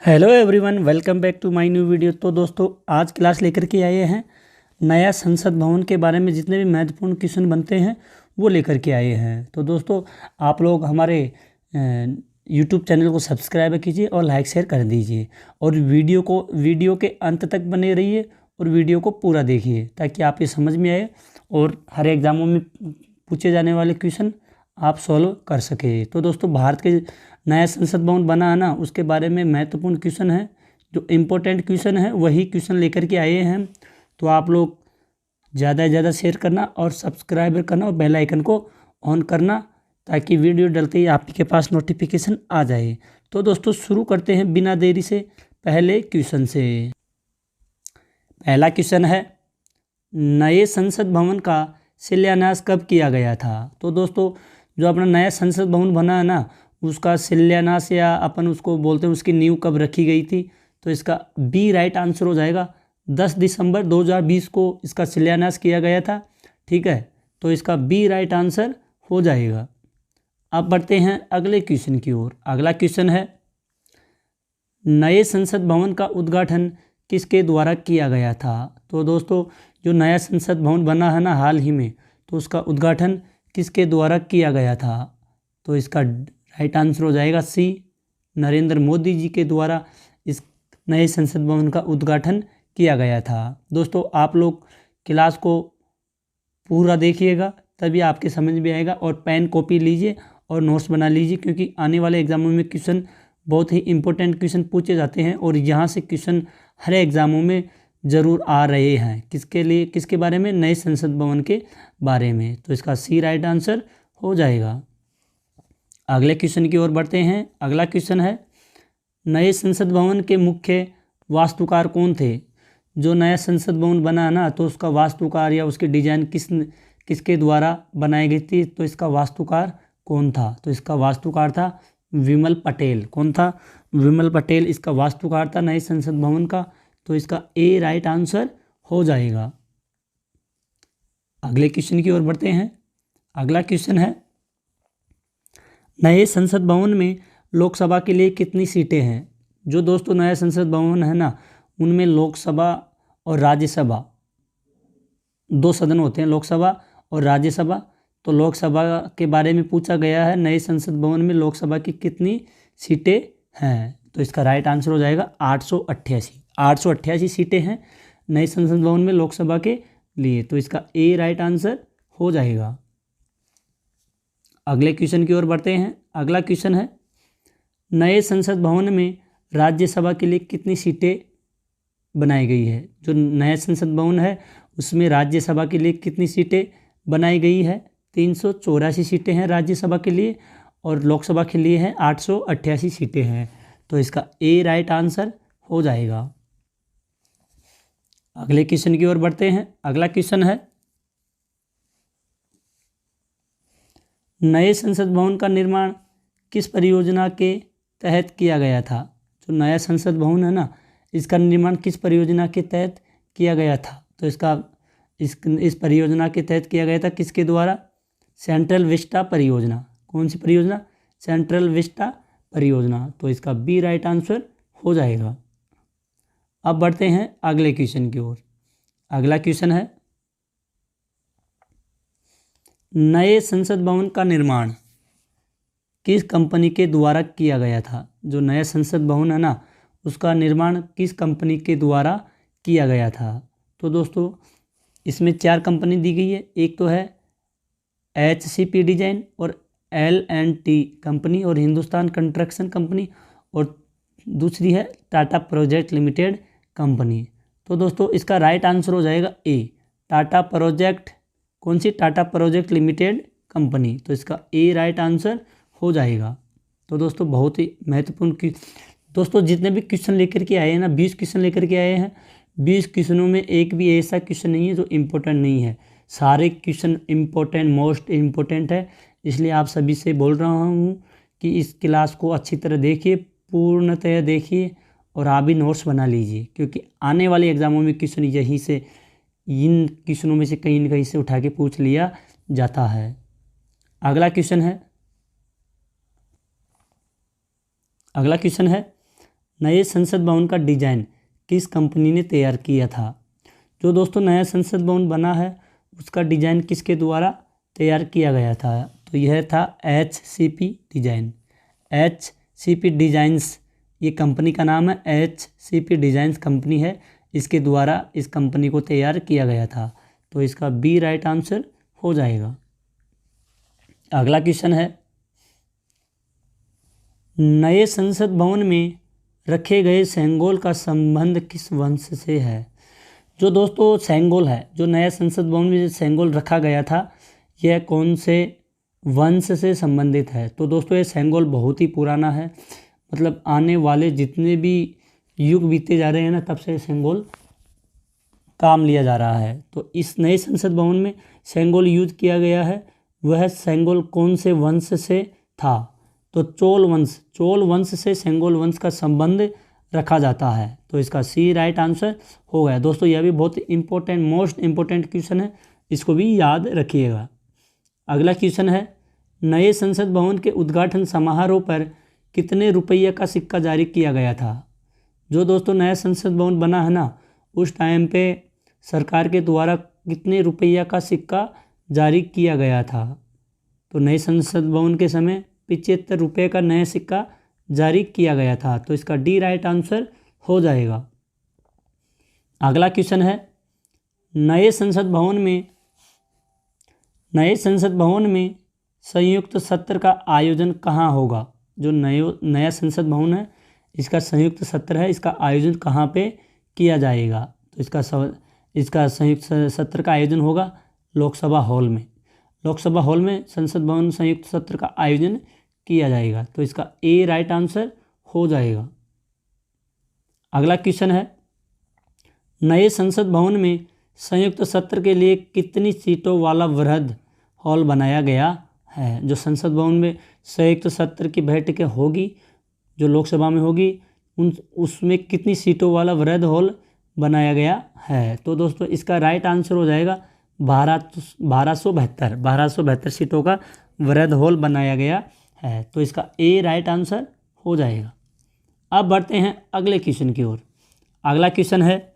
Hello everyone, welcome back to my new video. तो दोस्तों, आज क्लास लेकर के आए हैं नया संसद भवन के बारे में। जितने भी महत्वपूर्ण क्वेश्चन बनते हैं वो लेकर के आए हैं। तो दोस्तों, आप लोग हमारे यूट्यूब चैनल को सब्सक्राइब कीजिए और लाइक शेयर कर दीजिए, और वीडियो के अंत तक बने रहिए और वीडियो को पूरा देखिए ताकि आपके समझ में आए और हर एग्ज़ामों में पूछे जाने वाले क्वेश्चन आप सॉल्व कर सके। तो दोस्तों, भारत के नया संसद भवन बना है ना, उसके बारे में महत्वपूर्ण क्वेश्चन है, जो इम्पोर्टेंट क्वेश्चन है वही क्वेश्चन लेकर के आए हैं। तो आप लोग ज़्यादा से ज़्यादा शेयर करना और सब्सक्राइब करना और बेल आइकन को ऑन करना ताकि वीडियो डलते ही आपके पास नोटिफिकेशन आ जाए। तो दोस्तों, शुरू करते हैं बिना देरी से पहले क्वेश्चन से। पहला क्वेश्चन है, नए संसद भवन का शिलान्यास कब किया गया था? तो दोस्तों, जो अपना नया संसद भवन बना है ना, उसका शिलान्यास या अपन उसको बोलते हैं उसकी नींव कब रखी गई थी? तो इसका बी राइट आंसर हो जाएगा। 10 दिसंबर 2020 को इसका शिलान्यास किया गया था। ठीक है, तो इसका बी राइट आंसर हो जाएगा। अब बढ़ते हैं अगले क्वेश्चन की ओर। अगला क्वेश्चन है, नए संसद भवन का उद्घाटन किसके द्वारा किया गया था? तो दोस्तों, जो नया संसद भवन बना है ना हाल ही में, तो उसका उद्घाटन किसके द्वारा किया गया था? तो इसका राइट आंसर हो जाएगा सी, नरेंद्र मोदी जी के द्वारा इस नए संसद भवन का उद्घाटन किया गया था। दोस्तों, आप लोग क्लास को पूरा देखिएगा तभी आपके समझ में आएगा, और पेन कॉपी लीजिए और नोट्स बना लीजिए, क्योंकि आने वाले एग्जामों में क्वेश्चन बहुत ही इंपॉर्टेंट क्वेश्चन पूछे जाते हैं और यहाँ से क्वेश्चन हर एग्ज़ामों में ज़रूर आ रहे हैं। किसके लिए, किसके बारे में? नए संसद भवन के बारे में। तो इसका सी राइट आंसर हो जाएगा। अगले क्वेश्चन की ओर बढ़ते हैं। अगला क्वेश्चन है, नए संसद भवन के मुख्य वास्तुकार कौन थे? जो नया संसद भवन बना ना, तो उसका वास्तुकार या उसकी डिजाइन किसके द्वारा बनाई गई थी? तो इसका वास्तुकार कौन था? तो इसका वास्तुकार था विमल पटेल। कौन था? विमल पटेल इसका वास्तुकार था नए संसद भवन का। तो इसका ए राइट आंसर हो जाएगा। अगले क्वेश्चन की ओर बढ़ते हैं। अगला क्वेश्चन है, नए संसद भवन में लोकसभा के लिए कितनी सीटें हैं? जो दोस्तों नया संसद भवन है ना, उनमें लोकसभा और राज्यसभा दो सदन होते हैं, लोकसभा और राज्यसभा। तो लोकसभा के बारे में पूछा गया है, नए संसद भवन में लोकसभा की कितनी सीटें हैं? तो इसका राइट आंसर हो जाएगा 888 सीटें हैं नए संसद भवन में लोकसभा के लिए। तो इसका ए राइट आंसर हो जाएगा। अगले क्वेश्चन की ओर बढ़ते हैं। अगला क्वेश्चन है, नए संसद भवन में राज्यसभा के लिए कितनी सीटें बनाई गई है? जो नया संसद भवन है उसमें राज्यसभा के लिए कितनी सीटें बनाई गई है? 384 सीटें हैं राज्यसभा के लिए, और लोकसभा के लिए हैं 888 सीटें हैं। तो इसका ए राइट आंसर हो जाएगा। अगले क्वेश्चन की ओर बढ़ते हैं। अगला क्वेश्चन है, नए संसद भवन का निर्माण किस परियोजना के तहत किया गया था? जो नया संसद भवन है ना, इसका निर्माण किस परियोजना के तहत किया गया था? तो इस परियोजना के तहत किया गया था किसके द्वारा? सेंट्रल विस्टा परियोजना। कौन सी परियोजना? सेंट्रल विस्टा परियोजना। तो इसका बी राइट आंसर हो जाएगा। अब बढ़ते हैं अगले क्वेश्चन की ओर। अगला क्वेश्चन है, नए संसद भवन का निर्माण किस कंपनी के द्वारा किया गया था? जो नया संसद भवन है ना, उसका निर्माण किस कंपनी के द्वारा किया गया था? तो दोस्तों, इसमें 4 कंपनी दी गई है। एक तो है HCP डिजाइन और L&T कंपनी और हिंदुस्तान कंस्ट्रक्शन कंपनी, और दूसरी है टाटा प्रोजेक्ट लिमिटेड कंपनी। तो दोस्तों, इसका राइट आंसर हो जाएगा ए, टाटा प्रोजेक्ट। कौन सी? Tata project limited company. तो इसका ए राइट आंसर हो जाएगा। तो दोस्तों, बहुत ही महत्वपूर्ण दोस्तों जितने भी क्वेश्चन लेकर के आए हैं ना, 20 क्वेश्चन लेकर के आए हैं। 20 क्वेश्चनों में एक भी ऐसा क्वेश्चन नहीं है जो इम्पोर्टेंट नहीं है। सारे क्वेश्चन इम्पोर्टेंट, मोस्ट इम्पोर्टेंट है। इसलिए आप सभी से बोल रहा हूँ कि इस क्लास को अच्छी तरह देखिए, पूर्णतः देखिए, और आप भी नोट्स बना लीजिए, क्योंकि आने वाले एग्जामों में क्वेश्चन यहीं से, इन क्वेश्चनों में से कहीं न कहीं से उठा के पूछ लिया जाता है। अगला क्वेश्चन है, नए संसद भवन का डिजाइन किस कंपनी ने तैयार किया था। जो दोस्तों नया संसद भवन बना है उसका डिजाइन किसके द्वारा तैयार किया गया था, तो यह था HCP डिजाइन। HCP डिजाइंस ये कंपनी का नाम है, HCP डिजाइंस कंपनी है, इसके द्वारा इस कंपनी को तैयार किया गया था। तो इसका बी राइट आंसर हो जाएगा। अगला क्वेश्चन है, नए संसद भवन में रखे गए सेंगोल का संबंध किस वंश से है। जो दोस्तों सेंगोल है, जो नया संसद भवन में सेंगोल रखा गया था, यह कौन से वंश से संबंधित है। तो दोस्तों ये सेंगोल बहुत ही पुराना है, मतलब आने वाले जितने भी युग बीते जा रहे हैं ना, तब से सेंगोल काम लिया जा रहा है। तो इस नए संसद भवन में सेंगोल यूज किया गया है, वह सेंगोल कौन से वंश से था, तो चोल वंश से सेंगोल वंश का संबंध रखा जाता है। तो इसका सी राइट आंसर हो गया। दोस्तों यह भी बहुत इंपॉर्टेंट, मोस्ट इंपॉर्टेंट क्वेश्चन है, इसको भी याद रखिएगा। अगला क्वेश्चन है, नए संसद भवन के उद्घाटन समारोह पर कितने रुपये का सिक्का जारी किया गया था। जो दोस्तों नया संसद भवन बना है ना, उस टाइम पे सरकार के द्वारा कितने रुपया का सिक्का जारी किया गया था। तो नए संसद भवन के समय 75 रुपये का नया सिक्का जारी किया गया था। तो इसका डी राइट आंसर हो जाएगा। अगला क्वेश्चन है, नए संसद भवन में संयुक्त सत्र का आयोजन कहाँ होगा। जो नया संसद भवन है, इसका संयुक्त सत्र है, इसका आयोजन कहाँ पे किया जाएगा। तो इसका संयुक्त सत्र का आयोजन होगा लोकसभा हॉल में। लोकसभा हॉल में संसद भवन संयुक्त सत्र का आयोजन किया जाएगा। तो इसका ए राइट आंसर हो जाएगा। अगला क्वेश्चन है, नए संसद भवन में संयुक्त सत्र के लिए कितनी सीटों वाला वृहद हॉल बनाया गया है। जो संसद भवन में संयुक्त सत्र की बैठकें होगी, जो लोकसभा में होगी, उसमें कितनी सीटों वाला वृहद हॉल बनाया गया है। तो दोस्तों इसका राइट आंसर हो जाएगा 1272 सीटों का वृहद हॉल बनाया गया है। तो इसका ए राइट आंसर हो जाएगा। अब बढ़ते हैं अगले क्वेश्चन की ओर। अगला क्वेश्चन है,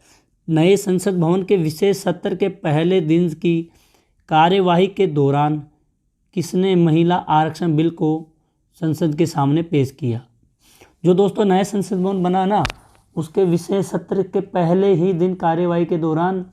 नए संसद भवन के विशेष सत्र के पहले दिन की कार्यवाही के दौरान किसने महिला आरक्षण बिल को संसद के सामने पेश किया। जो दोस्तों नया संसद भवन बना ना, उसके विशेष सत्र के पहले ही दिन कार्यवाही के दौरान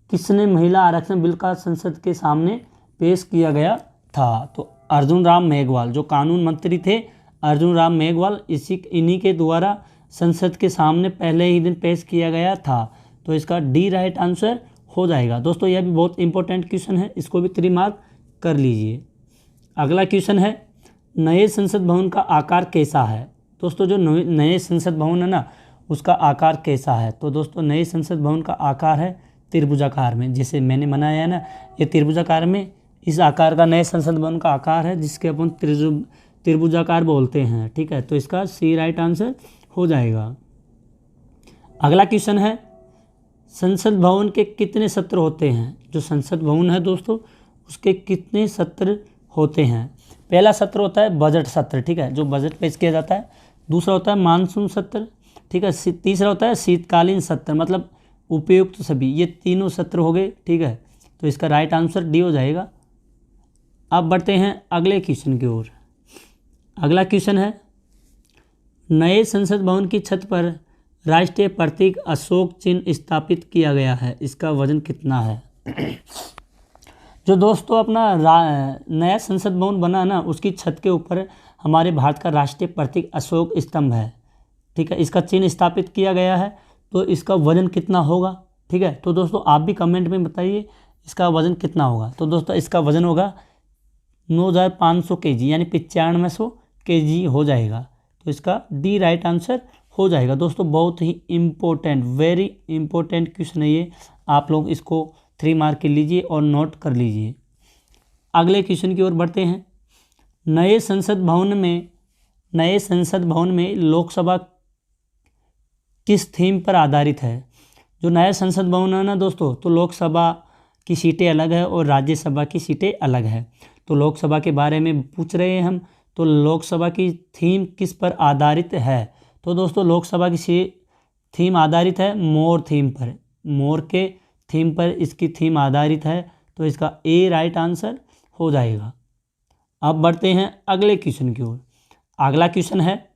किसने महिला आरक्षण बिल का संसद के सामने पेश किया गया था। तो अर्जुन राम मेघवाल, जो कानून मंत्री थे अर्जुन राम मेघवाल, इन्हीं के द्वारा संसद के सामने पहले ही दिन पेश किया गया था। तो इसका डी राइट आंसर हो जाएगा। दोस्तों यह भी बहुत इंपॉर्टेंट क्वेश्चन है, इसको भी 3 मार्क कर लीजिए। अगला क्वेश्चन है, नए संसद भवन का आकार कैसा है। दोस्तों जो नए संसद भवन है ना, उसका आकार कैसा है। तो दोस्तों नए संसद भवन का आकार है त्रिभुजाकार में, जिसे मैंने बनाया है ना, ये त्रिभुजाकार में, इस आकार का नए संसद भवन का आकार है, जिसके अपन त्रिभुजाकार बोलते हैं। ठीक है, तो इसका सी राइट आंसर हो जाएगा। अगला क्वेश्चन है, संसद भवन के कितने सत्र होते हैं। जो संसद भवन है दोस्तों, उसके कितने सत्र होते हैं। पहला सत्र होता है बजट सत्र, ठीक है, जो बजट पेश किया जाता है। दूसरा होता है मानसून सत्र, ठीक है। तीसरा होता है शीतकालीन सत्र, मतलब उपयुक्त सभी। ये तीनों सत्र हो गए, ठीक है। तो इसका राइट आंसर डी हो जाएगा। अब बढ़ते हैं अगले क्वेश्चन की ओर। अगला क्वेश्चन है, नए संसद भवन की छत पर राष्ट्रीय प्रतीक अशोक चिन्ह स्थापित किया गया है, इसका वजन कितना है। जो दोस्तों अपना नया संसद भवन बना ना, उसकी छत के ऊपर हमारे भारत का राष्ट्रीय प्रतीक अशोक स्तंभ है, ठीक है। इसका चिन्ह स्थापित किया गया है, तो इसका वजन कितना होगा, ठीक है। तो दोस्तों आप भी कमेंट में बताइए इसका वजन कितना होगा। तो दोस्तों इसका वजन होगा 9500 kg, यानी 9500 kg हो जाएगा। तो इसका डी राइट आंसर हो जाएगा। दोस्तों बहुत ही इम्पोर्टेंट, वेरी इंपॉर्टेंट क्वेश्चन है ये, आप लोग इसको 3 मार्क के लीजिए और नोट कर लीजिए। अगले क्वेश्चन की ओर बढ़ते हैं। नए संसद भवन में लोकसभा किस थीम पर आधारित है। जो नया संसद भवन है ना दोस्तों, तो लोकसभा की सीटें अलग है और राज्यसभा की सीटें अलग है। तो लोकसभा के बारे में पूछ रहे हैं हम, तो लोकसभा की थीम किस पर आधारित है। तो दोस्तों लोकसभा की थीम आधारित है मोर थीम पर, मोर के थीम पर इसकी थीम आधारित है, तो इसका ए राइट आंसर हो जाएगा। अब बढ़ते हैं अगले क्वेश्चन की ओर। अगला क्वेश्चन है,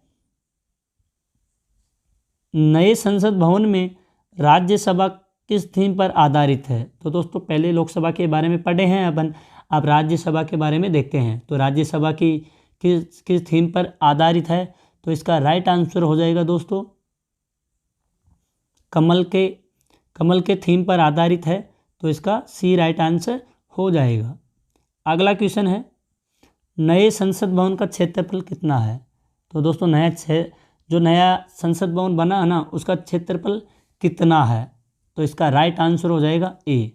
नए संसद भवन में राज्यसभा किस थीम पर आधारित है? तो दोस्तों पहले लोकसभा के बारे में पढ़े हैं अपन, अब राज्यसभा के बारे में देखते हैं। तो राज्यसभा की किस थीम पर आधारित है? तो इसका राइट आंसर हो जाएगा दोस्तों कमल के थीम पर आधारित है, तो इसका सी राइट आंसर हो जाएगा। अगला क्वेश्चन है, नए संसद भवन का क्षेत्रफल कितना है? तो दोस्तों जो नया संसद भवन बना है ना, उसका क्षेत्रफल कितना है? तो इसका राइट आंसर हो जाएगा ए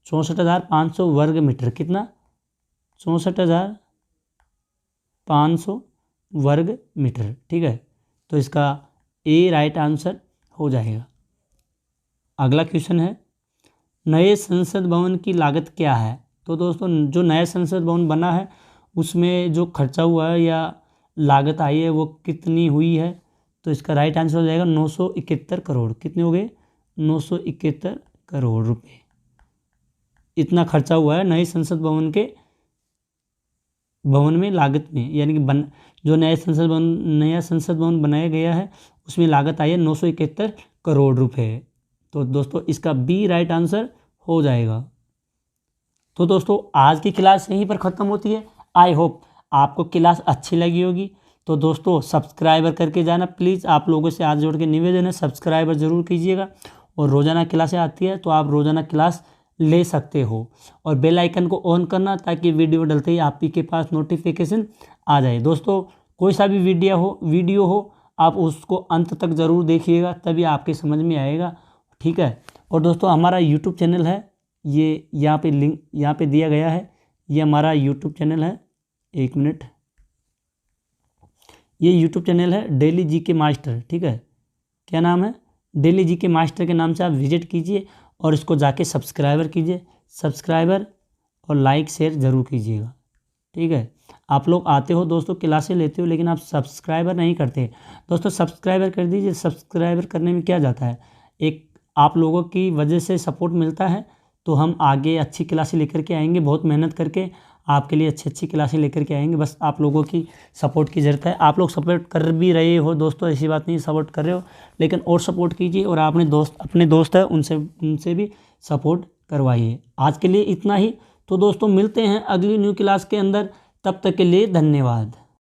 64,500 वर्ग मीटर। कितना? 64,500 वर्ग मीटर। ठीक है, तो इसका ए राइट आंसर हो जाएगा। अगला क्वेश्चन है, नए संसद भवन की लागत क्या है? तो दोस्तों जो नया संसद भवन बना है उसमें जो खर्चा हुआ है या लागत आई है वो कितनी हुई है? तो इसका राइट आंसर हो जाएगा 971 करोड़। कितने हो गए? 971 करोड़ रुपए इतना खर्चा हुआ है नए संसद भवन में लागत में, यानी कि जो नया संसद भवन बनाया गया है उसमें लागत आई है 971 करोड़ रुपए। तो दोस्तों इसका बी राइट आंसर हो जाएगा। तो दोस्तों आज की क्लास यहीं पर ख़त्म होती है। आई होप आपको क्लास अच्छी लगी होगी। तो दोस्तों सब्सक्राइबर करके जाना प्लीज़, आप लोगों से आज जोड़ के निवेदन है सब्सक्राइबर ज़रूर कीजिएगा। और रोज़ाना क्लासें आती है तो आप रोज़ाना क्लास ले सकते हो, और बेल आइकन को ऑन करना ताकि वीडियो डलते ही आप ही के पास नोटिफिकेशन आ जाए। दोस्तों कोई सा भी वीडियो हो आप उसको अंत तक ज़रूर देखिएगा, तभी आपके समझ में आएगा। ठीक है, और दोस्तों हमारा यूट्यूब चैनल है, ये यहाँ पे लिंक यहाँ पे दिया गया है, ये हमारा यूट्यूब चैनल है। एक मिनट, ये यूट्यूब चैनल है डेली जीके मास्टर। ठीक है, क्या नाम है? डेली जीके मास्टर के नाम से आप विजिट कीजिए और इसको जाके सब्सक्राइबर कीजिए, सब्सक्राइबर और लाइक शेयर ज़रूर कीजिएगा। ठीक है, आप लोग आते हो दोस्तों क्लासें लेते हो लेकिन आप सब्सक्राइबर नहीं करते। दोस्तों सब्सक्राइबर कर दीजिए, सब्सक्राइबर करने में क्या जाता है, एक आप लोगों की वजह से सपोर्ट मिलता है, तो हम आगे अच्छी क्लासें लेकर के आएंगे, बहुत मेहनत करके आपके लिए अच्छी क्लासें लेकर के आएंगे। बस आप लोगों की सपोर्ट की ज़रूरत है। आप लोग सपोर्ट कर भी रहे हो दोस्तों, ऐसी बात नहीं सपोर्ट कर रहे हो, लेकिन और सपोर्ट कीजिए और अपने दोस्त है उनसे भी सपोर्ट करवाइए। आज के लिए इतना ही। तो दोस्तों मिलते हैं अगली न्यू क्लास के अंदर, तब तक के लिए धन्यवाद।